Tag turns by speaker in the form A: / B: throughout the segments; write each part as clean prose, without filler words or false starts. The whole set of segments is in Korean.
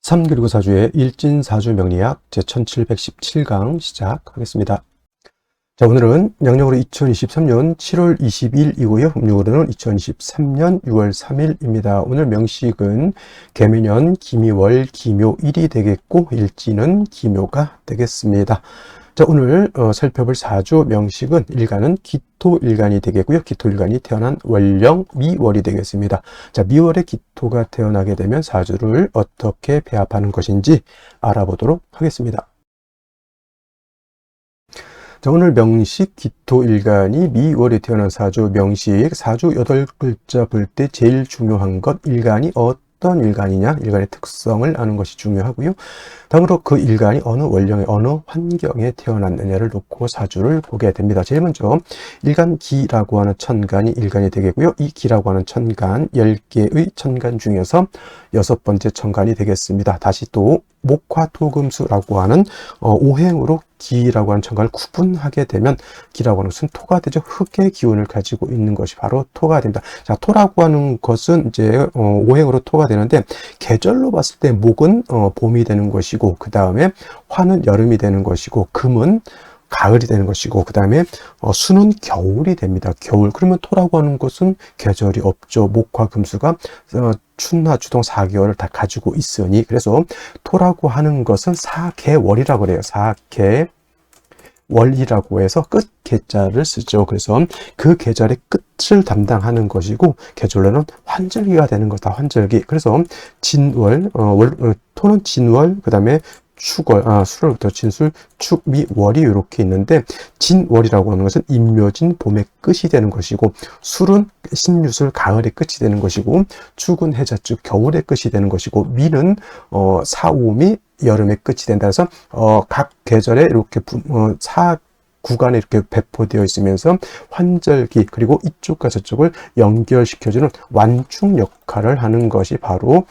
A: 3 그리고 4주의 일진사주 명리학 제1717강 시작하겠습니다. 자, 오늘은 양력으로 2023년 7월 20일이고요. 음력으로는 2023년 6월 3일입니다. 오늘 명식은 개묘년 기미월 기묘일이 되겠고 일진은 기묘가 되겠습니다. 자, 오늘 살펴볼 사주 명식은 일간은 기토일간이 되겠고요. 기토일간이 태어난 월령 미월이 되겠습니다. 자, 미월에 기토가 태어나게 되면 사주를 어떻게 배합하는 것인지 알아보도록 하겠습니다. 자, 오늘 명식 기토일간이 미월에 태어난 사주 명식 사주 8글자 볼 때 제일 중요한 것 일간이 어떤 일간이냐, 일간의 특성을 아는 것이 중요하고요. 다음으로 그 일간이 어느 원령에 어느 환경에 태어났느냐를 놓고 사주를 보게 됩니다. 제일 먼저 일간기라고 하는 천간이 일간이 되겠고요. 이 기라고 하는 천간 10개의 천간 중에서 6번째 천간이 되겠습니다. 다시 또 목화토금수라고 하는 오행으로 기라고 하는 천간을 구분하게 되면 기라고 하는 것은 토가 되죠. 흙의 기운을 가지고 있는 것이 바로 토가 됩니다. 자, 토라고 하는 것은 이제 오행으로 토가 되는데 계절로 봤을 때 목은 봄이 되는 것이고 그 다음에 화는 여름이 되는 것이고 금은 가을이 되는 것이고 그 다음에 수는 겨울이 됩니다. 겨울. 그러면 토라고 하는 것은 계절이 없죠. 목화 금수가 춘하 주동 4개월을 다 가지고 있으니 그래서 토라고 하는 것은 사계월이라고 그래요. 사계월이라고 해서 끝 계자를 쓰죠. 그래서 그 계절의 끝을 담당하는 것이고 계절로는 환절기가 되는 거다. 환절기. 그래서 진월, 토는 진월, 그 다음에 축월, 수월부터 진술, 축, 미, 월이 이렇게 있는데 진월이라고 하는 것은 임묘진 봄의 끝이 되는 것이고 술은 신유술 가을의 끝이 되는 것이고 축은 해자축 겨울의 끝이 되는 것이고 미는 사오미 여름의 끝이 된다 해서 각 계절에 이렇게 구간에 이렇게 배포되어 있으면서 환절기 그리고 이쪽과 저쪽을 연결시켜주는 완충 역할을 하는 것이 바로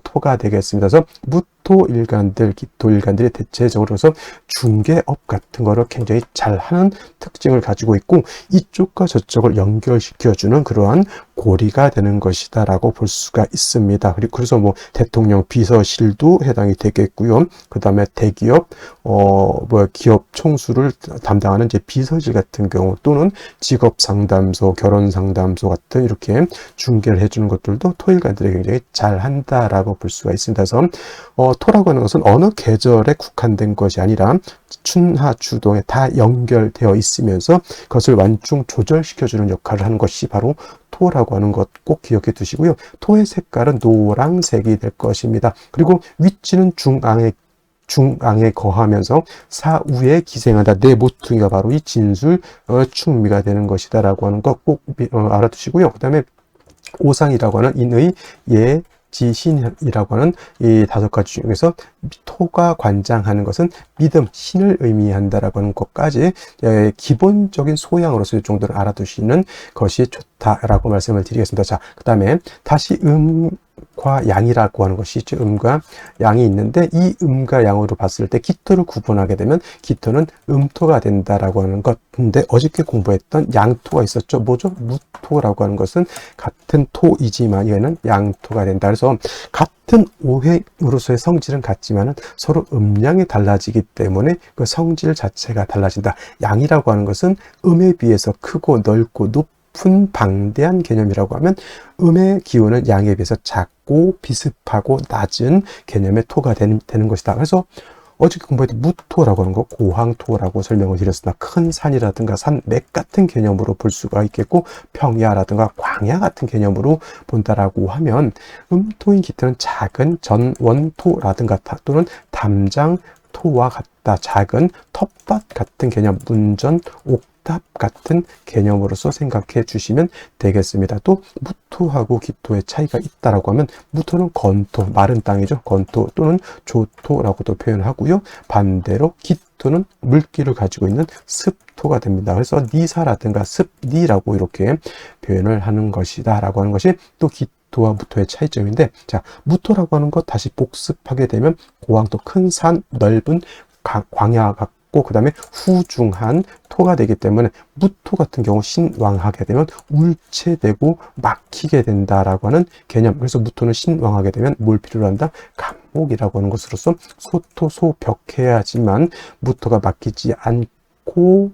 A: 토가 되겠습니다. 그래서 무토일간들, 기토일간들이 대체적으로서 중개업 같은 거를 굉장히 잘하는 특징을 가지고 있고 이쪽과 저쪽을 연결시켜주는 그러한 고리가 되는 것이다 라고 볼 수가 있습니다. 그래서 뭐 대통령 비서실도 해당이 되겠고요. 그 다음에 대기업 기업 총수를 담당하는 이제 비서실 같은 경우 또는 직업 상담소, 결혼 상담소 같은 이렇게 중개를 해주는 것들도 토일간들이 굉장히 잘한다라고 볼 수가 있습니다. 그래서 토라고 하는 것은 어느 계절에 국한된 것이 아니라 춘하 주동에 다 연결되어 있으면서 그것을 완충 조절시켜주는 역할을 하는 것이 바로 토라고 하는 것 꼭 기억해 두시고요. 토의 색깔은 노란색이 될 것입니다. 그리고 위치는 중앙에 거하면서 사우에 기생한다. 내 모퉁이가 바로 이 진술 충미가 되는 것이다 라고 하는 것 꼭 알아두시고요. 그 다음에 오상이라고 하는 인의 지신이라고 하는 이 5가지 중에서 토가 관장하는 것은 믿음, 신을 의미한다라고 하는 것까지 기본적인 소양으로서 이 정도를 알아두시는 것이 좋다라고 말씀을 드리겠습니다. 자, 그 다음에 다시 음과 양이라고 하는 것이 있죠. 음과 양이 있는데 이 음과 양으로 봤을 때 기토를 구분하게 되면 기토는 음토가 된다라고 하는 것. 근데 어저께 공부했던 양토가 있었죠. 뭐죠? 무토라고 하는 것은 같은 토이지만 얘는 양토가 된다. 그래서 같은 오행으로서의 성질은 같지만 서로 음량이 달라지기 때문에 그 성질 자체가 달라진다. 양이라고 하는 것은 음에 비해서 크고 넓고 높은 방대한 개념이라고 하면 음의 기운은 양에 비해서 작고 비습하고 낮은 개념의 토가 되는 것이다. 그래서 어저께 공부했던 무토라고 하는 거 고황토라고 설명을 드렸습니다. 큰 산이라든가 산맥 같은 개념으로 볼 수가 있겠고 평야라든가 광야 같은 개념으로 본다라고 하면 음토인 기토는 작은 전원토라든가 또는 담장토와 같다. 작은 텃밭 같은 개념, 문전, 옥탑 같은 개념으로서 생각해 주시면 되겠습니다. 또 무토하고 기토의 차이가 있다라고 하면 무토는 건토, 마른 땅이죠. 건토 또는 조토라고도 표현하고요. 반대로 기토는 물기를 가지고 있는 습토가 됩니다. 그래서 니사라든가 습니라고 이렇게 표현을 하는 것이다 라고 하는 것이 또 기토와 무토의 차이점인데, 자, 무토라고 하는 것 다시 복습하게 되면 고황토, 큰 산, 넓은 광야 같고 그 다음에 후중한 토가 되기 때문에 무토 같은 경우 신왕하게 되면 울체되고 막히게 된다라고 하는 개념. 그래서 무토는 신왕하게 되면 뭘 필요로 한다? 감목이라고 하는 것으로서 소토소벽해야지만 무토가 막히지 않고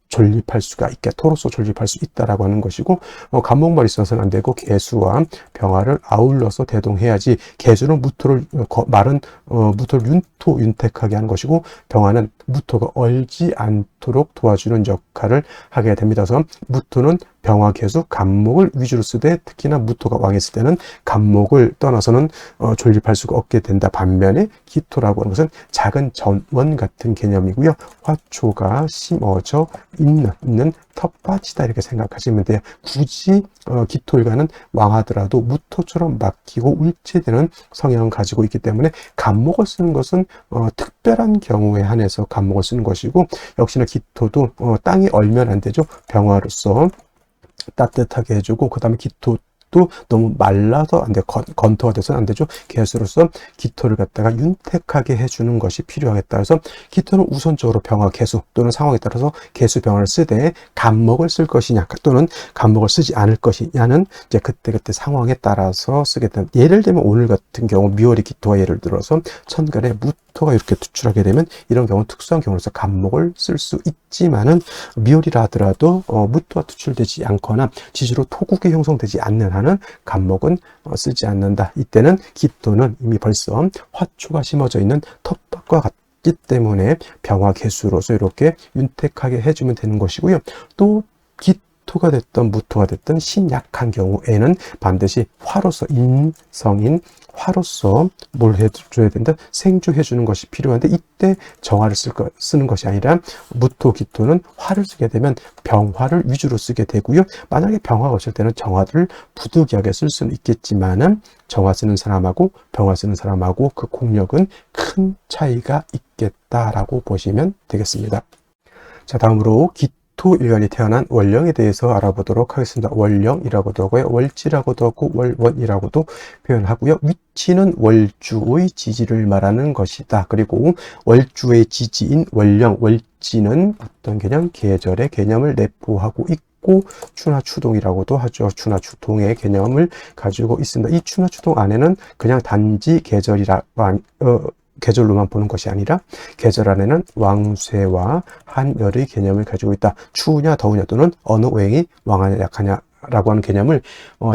A: 존립할 수가 있게, 토로서 존립할 수 있다라고 하는 것이고, 간목만 있어서는 안 되고 개수와 병화를 아울러서 대동해야지. 개수는 무토를 마른 무토를 윤택하게 하는 것이고, 병화는 무토가 얼지 않도록 도와주는 역할을 하게 됩니다. 그래서 무토는 병화, 개수, 간목을 위주로 쓰되, 특히나 무토가 왕했을 때는 간목을 떠나서는 존립할 수가 없게 된다. 반면에 기토라고 하는 것은 작은 전원 같은 개념이고요. 화초가 심어져 있는 텃밭이다, 이렇게 생각하시면 돼요. 굳이 기토일간은 왕하더라도 무토처럼 막히고 울체되는 성향을 가지고 있기 때문에 간목을 쓰는 것은 특별한 경우에 한해서 간목을 쓰는 것이고, 역시나 기토도 땅이 얼면 안 되죠. 병화로서 따뜻하게 해주고, 그 다음에 기토도 너무 말라서 안 돼, 건토가 돼서는 안 되죠. 개수로서 기토를 갖다가 윤택하게 해주는 것이 필요하겠다. 그래서 기토는 우선적으로 병화, 개수 또는 상황에 따라서 개수, 병화를 쓰되, 간목을 쓸 것이냐 또는 간목을 쓰지 않을 것이냐는 이제 그때 상황에 따라서 쓰게 된다. 예를 들면 오늘 같은 경우 미월이 기토가 예를 들어서 천간에 무토가 이렇게 투출하게 되면 이런 경우는 특수한 경우로서 간목을 쓸 수 있지만은, 미월이라 하더라도 무토가 투출되지 않거나 지지로 토국이 형성되지 않는 한은 간목은 쓰지 않는다. 이때는 기토는 이미 벌써 화초가 심어져 있는 텃밭과 같기 때문에 병화, 개수로서 이렇게 윤택하게 해주면 되는 것이고요. 또 기토가 됐던 무토가 됐던 신약한 경우에는 반드시 화로서, 인성인 화로서 뭘 해줘야 된다? 생주해주는 것이 필요한데, 이때 정화를 쓰는 것이 아니라 무토, 기토는 화를 쓰게 되면 병화를 위주로 쓰게 되고요. 만약에 병화가 없을 때는 정화를 부득이하게 쓸 수는 있겠지만은, 정화 쓰는 사람하고 병화 쓰는 사람하고 그 공력은 큰 차이가 있겠다라고 보시면 되겠습니다. 자, 다음으로 기토일간이 태어난 월령에 대해서 알아보도록 하겠습니다. 월령이라고도 하고요, 월지라고도 하고 월원이라고도 표현하고요. 위치는 월주의 지지를 말하는 것이다. 그리고 월주의 지지인 월령, 월지는 어떤 개념? 계절의 개념을 내포하고 있고, 추나추동이라고도 하죠. 추나추동의 개념을 가지고 있습니다. 이 추나추동 안에는 그냥 단지 계절로만 보는 것이 아니라 계절 안에는 왕쇠와 한열의 개념을 가지고 있다. 추우냐 더우냐 또는 어느 오행이 왕하냐 약하냐 라고 하는 개념을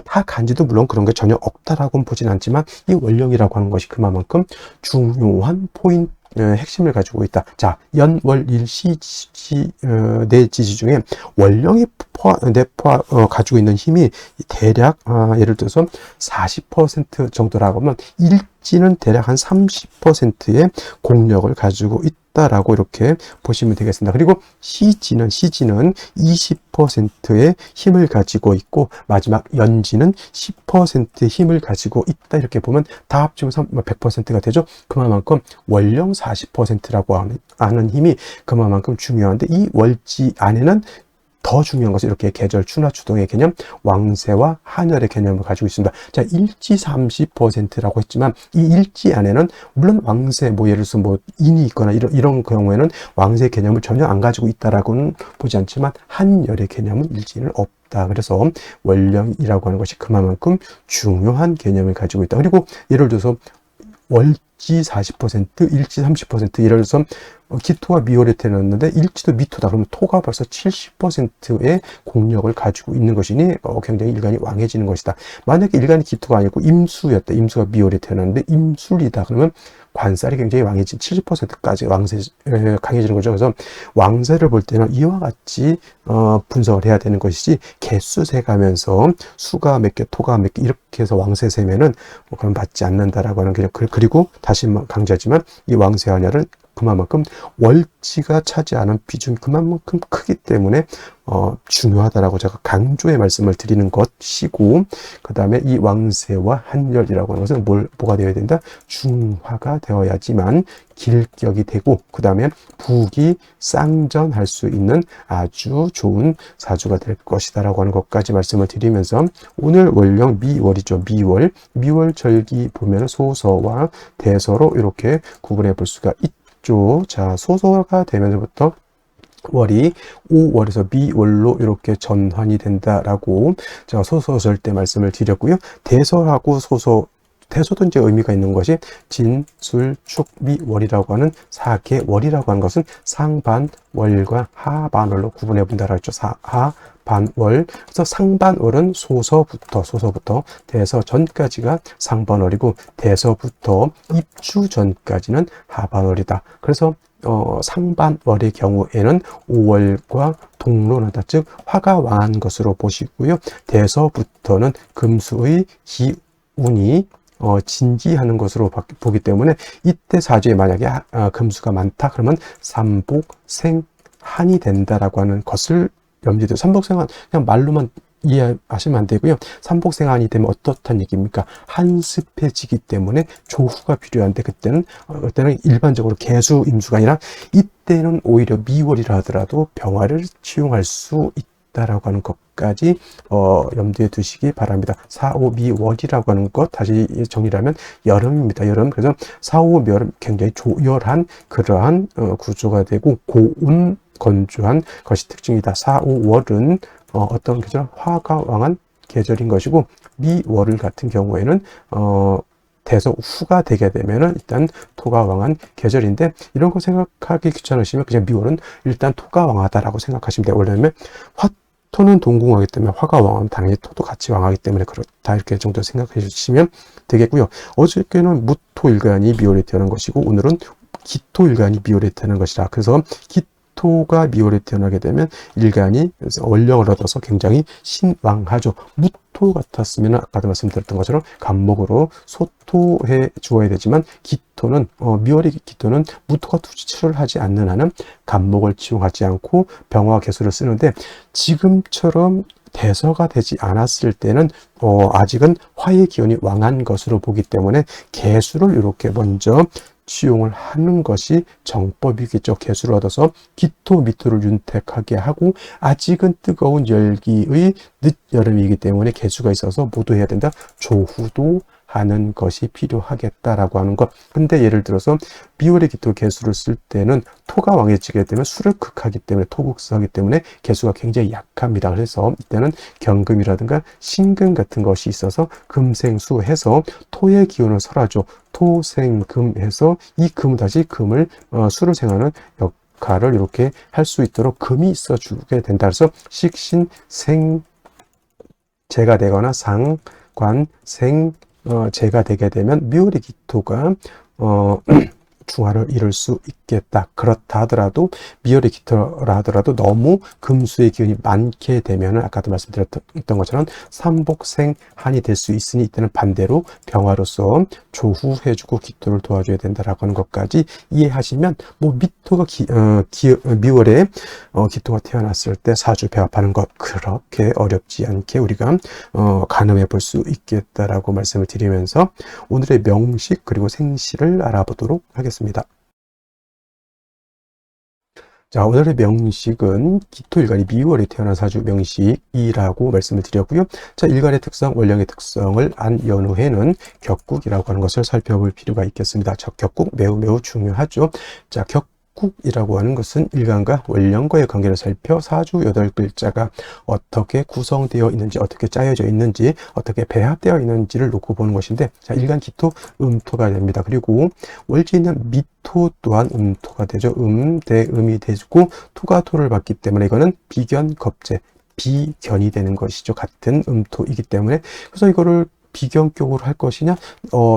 A: 다 간지도 물론 그런 게 전혀 없다라고는 보진 않지만, 이 월령이라고 하는 것이 그만큼 중요한 포인트, 핵심을 가지고 있다. 자, 연, 월, 일, 시, 네 지지 중에 월령이 가지고 있는 힘이 대략 예를 들어서 40% 정도라고 하면, 일지는 대략 한 30%의 공력을 가지고 있다라고 이렇게 보시면 되겠습니다. 그리고 시지는 20%의 힘을 가지고 있고, 마지막 연지는 10%의 힘을 가지고 있다, 이렇게 보면 다 합치면 100%가 되죠. 그만큼 월령 40%라고 하는 힘이 그만큼 중요한데, 이 월지 안에는 더 중요한 것은 이렇게 계절, 추나추동의 개념, 왕세와 한열의 개념을 가지고 있습니다. 자, 일지 30%라고 했지만, 이 일지 안에는 물론 왕세, 예를 들어서 인이 있거나 이런 경우에는 왕세 개념을 전혀 안 가지고 있다라고는 보지 않지만, 한열의 개념은 일지는 없다. 그래서 월령이라고 하는 것이 그만큼 중요한 개념을 가지고 있다. 그리고 예를 들어서 월지 40%, 일지 30%, 예를 들어서 기토가 미월에 태어났는데 일지도 미토다. 그러면 토가 벌써 70%의 공력을 가지고 있는 것이니 굉장히 일간이 왕해지는 것이다. 만약에 일간이 기토가 아니고 임수였다. 임수가 미월에 태어났는데 임술이다. 그러면 관살이 굉장히 왕해진 70%까지 강해지는 거죠. 그래서 왕세를 볼 때는 이와 같이 분석을 해야 되는 것이지, 개수 세가면서 수가 몇 개, 토가 몇 개 이렇게 해서 왕세 세면은 그럼 받지 않는다라고 하는 개념. 그리고 다시 강조하지만 이 왕세하냐는 그만큼 월지가 차지하는 비중이 그만큼 크기 때문에 중요하다라고 제가 강조의 말씀을 드리는 것이고, 그 다음에 이 왕세와 한열이라고 하는 것은 뭐가 되어야 된다? 중화가 되어야지만 길격이 되고, 그 다음에 북이 쌍전할 수 있는 아주 좋은 사주가 될 것이다 라고 하는 것까지 말씀을 드리면서, 오늘 월령 미월이죠. 미월 절기 보면 소서와 대서로 이렇게 구분해 볼 수가 있죠. 자, 소서가 되면서부터 월이 5월에서 미월로 이렇게 전환이 된다라고 제가 소서설 때 말씀을 드렸고요. 대서하고 소서 대소도 이제 의미가 있는 것이 진, 술, 축, 미, 월이라고 하는 4개월이라고 하는 것은 상반월과 하반월로 구분해 본다라고 했죠. 하반월. 그래서 상반월은 소서부터 대서 전까지가 상반월이고 대서부터 입주 전까지는 하반월이다. 그래서 상반월의 경우에는 5월과 동로나다, 즉 화가 왕한 것으로 보시고요. 대서부터는 금수의 기운이 진기하는 것으로 보기 때문에 이때 사주에 만약에 금수가 많다 그러면 삼복생한이 된다라고 하는 것을 염두에 두고, 삼복생한 그냥 말로만 이해하시면 안 되고요. 삼복생한이 되면 어떻다는 얘기입니까? 한습해지기 때문에 조후가 필요한데 그때는 일반적으로 개수 임수가 아니라 이때는 오히려 미월이라 하더라도 병화를 치용할 수 있다라고 하는 것까지 염두에 두시기 바랍니다. 4, 5, 미월이라고 하는 것 다시 정리를 하면 여름입니다. 여름. 그래서 4, 5, 미월은 굉장히 조열한 그러한 구조가 되고 고운 건조한 것이 특징이다. 4, 5월은 어떤 계절? 화가 왕한 계절인 것이고, 미월 같은 경우에는 대서 후가 되게 되면은 일단 토가 왕한 계절인데, 이런 거 생각하기 귀찮으시면 그냥 미월은 일단 토가 왕하다라고 생각하시면 돼요. 왜냐면 화토는 동궁하기 때문에 화가 왕하면 당연히 토도 같이 왕하기 때문에 그렇다, 이렇게 정도 생각해 주시면 되겠고요. 어저께는 무토일간이 미월에 태어난 것이고 오늘은 기토일간이 미월에 태어난 것이라, 그래서 토가 미월에 태어나게 되면 일간이 원령을 얻어서 굉장히 신왕하죠. 무토 같았으면 아까도 말씀드렸던 것처럼 간목으로 소토해 주어야 되지만, 기토는 미월의 기토는 무토가 투지를 하지 않는 한은 간목을 치용하지 않고 병화 개수를 쓰는데, 지금처럼 대서가 되지 않았을 때는 아직은 화의 기운이 왕한 것으로 보기 때문에 개수를 이렇게 먼저 치용을 하는 것이 정법이겠죠. 개수를 얻어서 기토, 미토를 윤택하게 하고, 아직은 뜨거운 열기의 늦여름이기 때문에 개수가 있어서 모두 해야 된다. 조후도 하는 것이 필요하겠다라고 하는 것. 근데 예를 들어서 미월의 기토 개수를 쓸 때는 토가 왕해지게 되면 수를 극하기 때문에, 토국수하기 때문에 개수가 굉장히 약합니다. 그래서 이때는 경금이라든가 신금 같은 것이 있어서 금생수해서 토의 기운을 설하죠. 토생금해서 이 금 다시 금을 수를 생하는 역할을 이렇게 할 수 있도록 금이 있어 주게 된다. 그래서 식신생 제가 되거나 상관 생 제가 되게 되면 미월의 기토가 중화를 이룰 수 있겠다. 그렇다 하더라도, 미월의 기토라 하더라도 너무 금수의 기운이 많게 되면 아까도 말씀드렸던 것처럼 삼복생한이 될 수 있으니, 이때는 반대로 병화로서 조후해주고 기토를 도와줘야 된다라고 하는 것까지 이해하시면, 뭐 미토가 미월에 기토가 태어났을 때 사주 배합하는 것 그렇게 어렵지 않게 우리가 가늠해 볼 수 있겠다라고 말씀을 드리면서 오늘의 명식 그리고 생시를 알아보도록 하겠습니다. 자, 오늘의 명식은 기토일간이 미월에 태어난 사주 명식이라고 말씀을 드렸고요. 자, 일간의 특성, 원령의 특성을 안 연후에는 격국이라고 하는 것을 살펴볼 필요가 있겠습니다. 자, 격국 매우 중요하죠. 자, 격국이라고 하는 것은 일간과 원령과의 관계를 살펴 사주 8글자가 어떻게 구성되어 있는지, 어떻게 짜여져 있는지, 어떻게 배합되어 있는지를 놓고 보는 것인데, 자, 일간 기토 음토가 됩니다. 그리고 월지는 미토 또한 음토가 되죠. 대 음이 되고 토가 토를 받기 때문에 이거는 비견 겁재, 비견이 되는 것이죠. 같은 음토이기 때문에. 그래서 이거를 비견격으로 할 것이냐,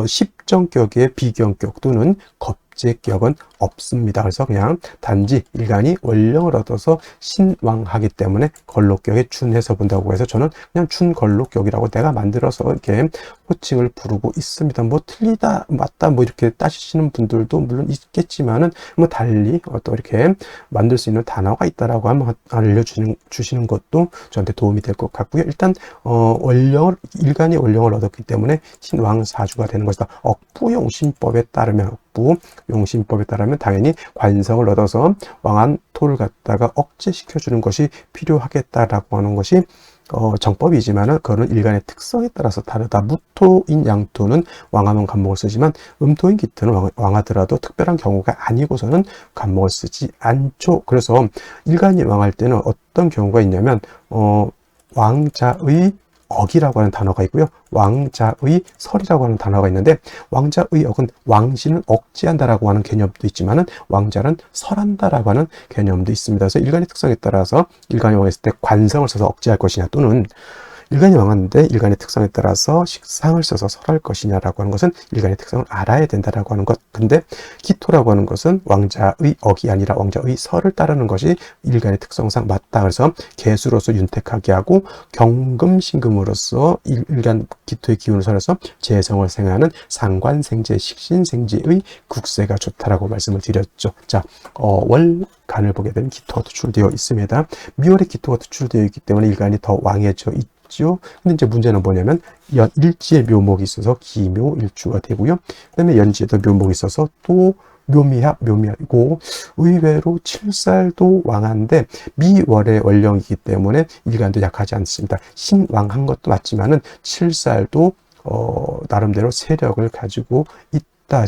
A: 십정격의 비견격 또는 겁재격은 없습니다. 그래서 그냥 단지 일간이 원령을 얻어서 신왕하기 때문에 걸록격에 준해서 본다고 해서 저는 그냥 준걸록격이라고 내가 만들어서 이렇게 호칭을 부르고 있습니다. 뭐 틀리다 맞다 뭐 이렇게 따지시는 분들도 물론 있겠지만은, 뭐 달리 또 이렇게 만들 수 있는 단어가 있다라고 한번 알려주시는 것도 저한테 도움이 될 것 같고요. 일단 일간이 원령을 얻었기 때문에 신왕사주가 되는 것이다. 억부용신법에 따르면 당연히 관성을 얻어서 왕한 토를 갖다가 억제시켜주는 것이 필요하겠다라고 하는 것이 정법이지만은 그거는 일간의 특성에 따라서 다르다. 무토인 양토는 왕하면 간목을 쓰지만 음토인 기토는 왕하더라도 특별한 경우가 아니고서는 간목을 쓰지 않죠. 그래서 일간이 왕할 때는 어떤 경우가 있냐면 왕자의 억이라고 하는 단어가 있고요. 왕자의 설이라고 하는 단어가 있는데, 왕자의 억은 왕신을 억제한다라고 하는 개념도 있지만은 왕자는 설한다라고 하는 개념도 있습니다. 그래서 일간의 특성에 따라서 일간이 왕했을 때 관성을 써서 억제할 것이냐, 또는 일간이 왕하는데 일간의 특성에 따라서 식상을 써서 설할 것이냐라고 하는 것은 일간의 특성을 알아야 된다라고 하는 것. 근데 기토라고 하는 것은 왕자의 억이 아니라 왕자의 설을 따르는 것이 일간의 특성상 맞다. 그래서 개수로서 윤택하게 하고 경금신금으로서 일간 기토의 기운을 설해서 재성을 생하는 상관생재 식신생재의 국세가 좋다라고 말씀을 드렸죠. 자, 월간을 보게 되면 기토가 투출되어 있습니다. 미월에 기토가 투출되어 있기 때문에 일간이 더 왕해져 있죠. 근데 이제 문제는 뭐냐면 일지에 묘목이 있어서 기묘일주가 되고요. 그다음에 연지에도 묘목이 있어서 또 묘미하고 의외로 칠살도 왕한데 미월의 원령이기 때문에 일간도 약하지 않습니다. 신왕한 것도 맞지만은 칠살도 나름대로 세력을 가지고 있다.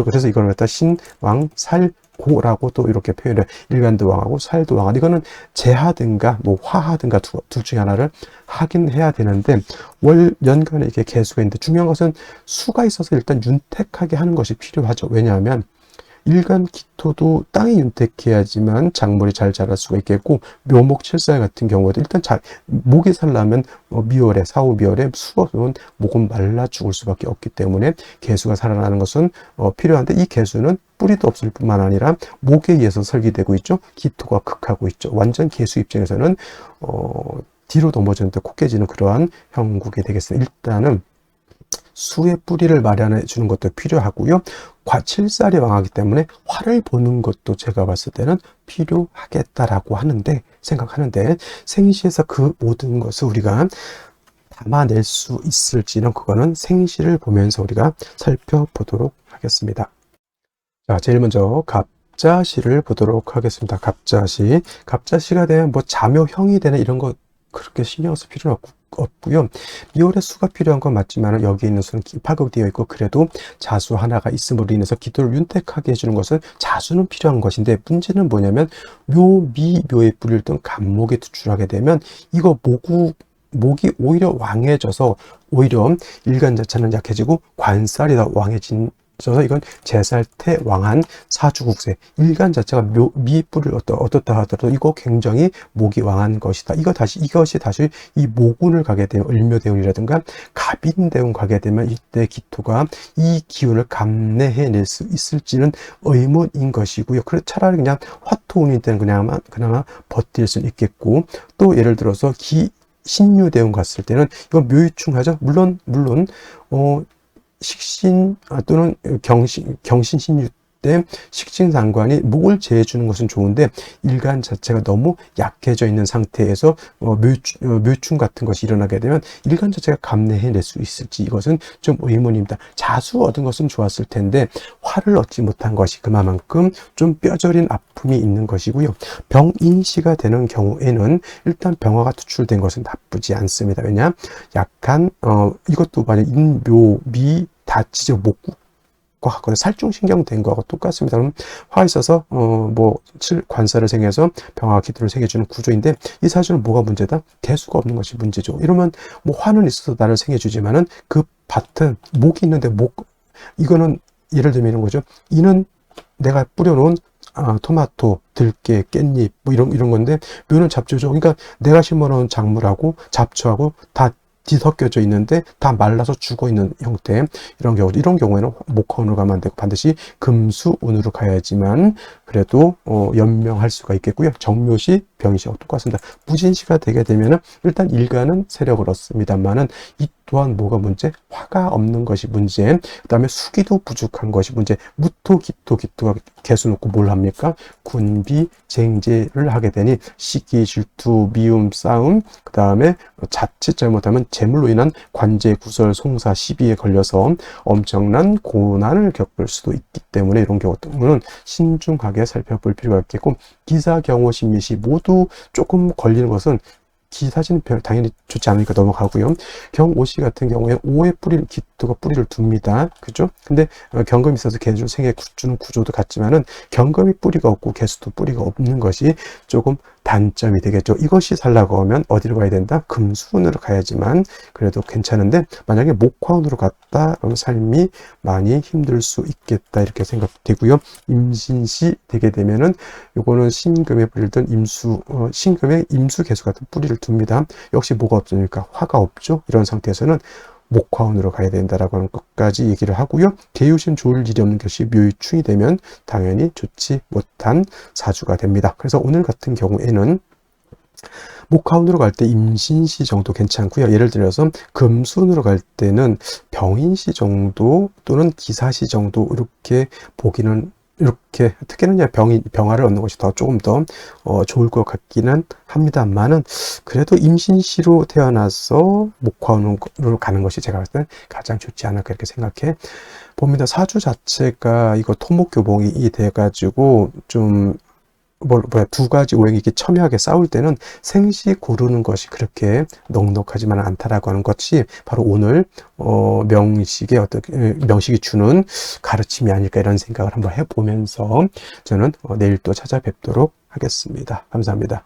A: 그래서 이걸 갖다 신왕살 고라고 또 이렇게 표현을, 일간도 왕하고 살도 왕하고, 이거는 재하든가 뭐 화하든가 둘 중에 하나를 하긴 해야 되는데, 월 연간에 이렇게 개수가 있는데 중요한 것은 수가 있어서 일단 윤택하게 하는 것이 필요하죠. 왜냐하면 일간 기토도 땅이 윤택해야지만 작물이 잘 자랄 수가 있겠고, 묘목 칠살 같은 경우도 일단 목이 살려면 미월에 4, 5, 미월에 수가 없으면 목은 말라 죽을 수밖에 없기 때문에 개수가 살아나는 것은 필요한데, 이 개수는 뿌리도 없을 뿐만 아니라 목에 의해서 설계되고 있죠. 기토가 극하고 있죠. 완전 개수 입장에서는 뒤로 넘어지는데 코 깨지는 그러한 형국이 되겠습니다. 일단은 수의 뿌리를 마련해 주는 것도 필요하고요. 칠살이 왕하기 때문에 화를 보는 것도 제가 봤을 때는 필요하겠다라고 생각하는데, 생시에서 그 모든 것을 우리가 담아낼 수 있을지는, 그거는 생시를 보면서 우리가 살펴보도록 하겠습니다. 자, 제일 먼저 갑자시를 보도록 하겠습니다. 갑자시가 되면 뭐 자묘형이 되는 이런 거 그렇게 신경 쓸 필요는 없고요. 미월에 수가 필요한 건 맞지만 여기 있는 수는 파급되어 있고, 그래도 자수 하나가 있음으로 인해서 기토를 윤택하게 해주는 것은 자수는 필요한 것인데, 문제는 뭐냐면 묘의 뿌리를 뜬 간목에 투출하게 되면 이거 목이 오히려 왕해져서 오히려 일간 자체는 약해지고 관살이 더 왕해진, 그래서 이건 제살태 왕한 사주국세, 일간 자체가 미뿌리를 얻었다 하더라도 이거 굉장히 목이 왕한 것이다. 이것이 다시 이 모군을 가게 되면, 을묘대운이라든가 갑인대운 가게 되면 이때 기토가 이 기운을 감내해낼 수 있을지는 의문인 것이고요. 그래 차라리 그냥 화토운일 때는 그나마 버틸 수는 있겠고, 또 예를 들어서 신유대운 갔을 때는 이건 묘유충하죠. 물론 식신 또는 경신신유 때 식신상관이 목을 제해주는 것은 좋은데, 일간 자체가 너무 약해져 있는 상태에서 묘충 같은 것이 일어나게 되면 일간 자체가 감내해낼 수 있을지, 이것은 좀 의문입니다. 자수 얻은 것은 좋았을 텐데 화를 얻지 못한 것이 그만큼 좀 뼈저린 아픔이 있는 것이고요. 병인시가 되는 경우에는 일단 병화가 투출된 것은 나쁘지 않습니다. 왜냐, 약한 이것도 만약 인묘미 다치죠. 목과 같거나 살중신경 된 거하고 똑같습니다. 그럼 화가 있어서 관살을 생해서 병화가 기토를 생해주는 구조인데, 이 사주는 뭐가 문제다? 개수가 없는 것이 문제죠. 이러면 화는 있어서 나를 생해주지만은 그 밭은 목이 있는데 이거는 예를 들면 이런 거죠. 이는 내가 뿌려놓은 토마토, 들깨, 깻잎 이런 건데, 묘는 잡초죠. 그러니까 내가 심어놓은 작물하고 잡초하고 다 뒤섞여져 있는데 다 말라서 죽어 있는 형태, 이런 경우에는 목화운으로 가면 안 되고 반드시 금수운으로 가야지만 그래도 연명할 수가 있겠고요. 정묘시, 병인시하고 똑같습니다. 무진시가 되게 되면은 일단 일간은 세력을 얻습니다만은 이 또한 뭐가 문제? 화가 없는 것이 문제. 그 다음에 수기도 부족한 것이 문제. 무토, 기토가 개수 놓고 뭘 합니까? 군비, 쟁제를 하게 되니 시기, 질투, 미움, 싸움, 그 다음에 자칫 잘못하면 재물로 인한 관제, 구설, 송사, 시비에 걸려서 엄청난 고난을 겪을 수도 있기 때문에 이런 경우는 신중하게 살펴볼 필요가 있겠고, 기사, 경호, 신미시 모두 조금 걸리는 것은 기사지는 당연히 좋지 않으니까 넘어가고요. 경오시 같은 경우에 오의 기토가 뿌리를 둡니다. 그죠? 근데 경금이 있어서 개수를 생해 주는 구조도 같지만은 경금이 뿌리가 없고 개수도 뿌리가 없는 것이 조금 단점이 되겠죠. 이것이 살라고 하면 어디로 가야 된다? 금수운으로 가야지만 그래도 괜찮은데, 만약에 목화운으로 갔다 그러면 삶이 많이 힘들 수 있겠다 이렇게 생각되고요. 임신시 되게 되면은 요거는 신금에 뿌리를 든 신금에 임수 개수 같은 뿌리를 둡니다. 역시 뭐가 없으니까 화가 없죠. 이런 상태에서는 목화운으로 가야 된다라고 하는 것까지 얘기를 하고요. 개유신 좋을 일이 없는 것이 묘유충이 되면 당연히 좋지 못한 사주가 됩니다. 그래서 오늘 같은 경우에는 목화운으로 갈 때 임신시 정도 괜찮고요. 예를 들어서 금수운으로 갈 때는 병인시 정도 또는 기사시 정도 이렇게 보기는, 이렇게 특히는 병화를 얻는 것이 조금 더 좋을 것 같기는 합니다만은, 그래도 임신시로 태어나서 목화운으로 가는 것이 제가 봤을 때 가장 좋지 않을까 이렇게 생각해 봅니다. 사주 자체가 이거 토목교봉이 돼가지고 좀 두 가지 오행이 이렇게 첨예하게 싸울 때는 생시 고르는 것이 그렇게 넉넉하지만 않다라고 하는 것이 바로 오늘 명식이 주는 가르침이 아닐까 이런 생각을 한번 해보면서 저는 내일 또 찾아뵙도록 하겠습니다. 감사합니다.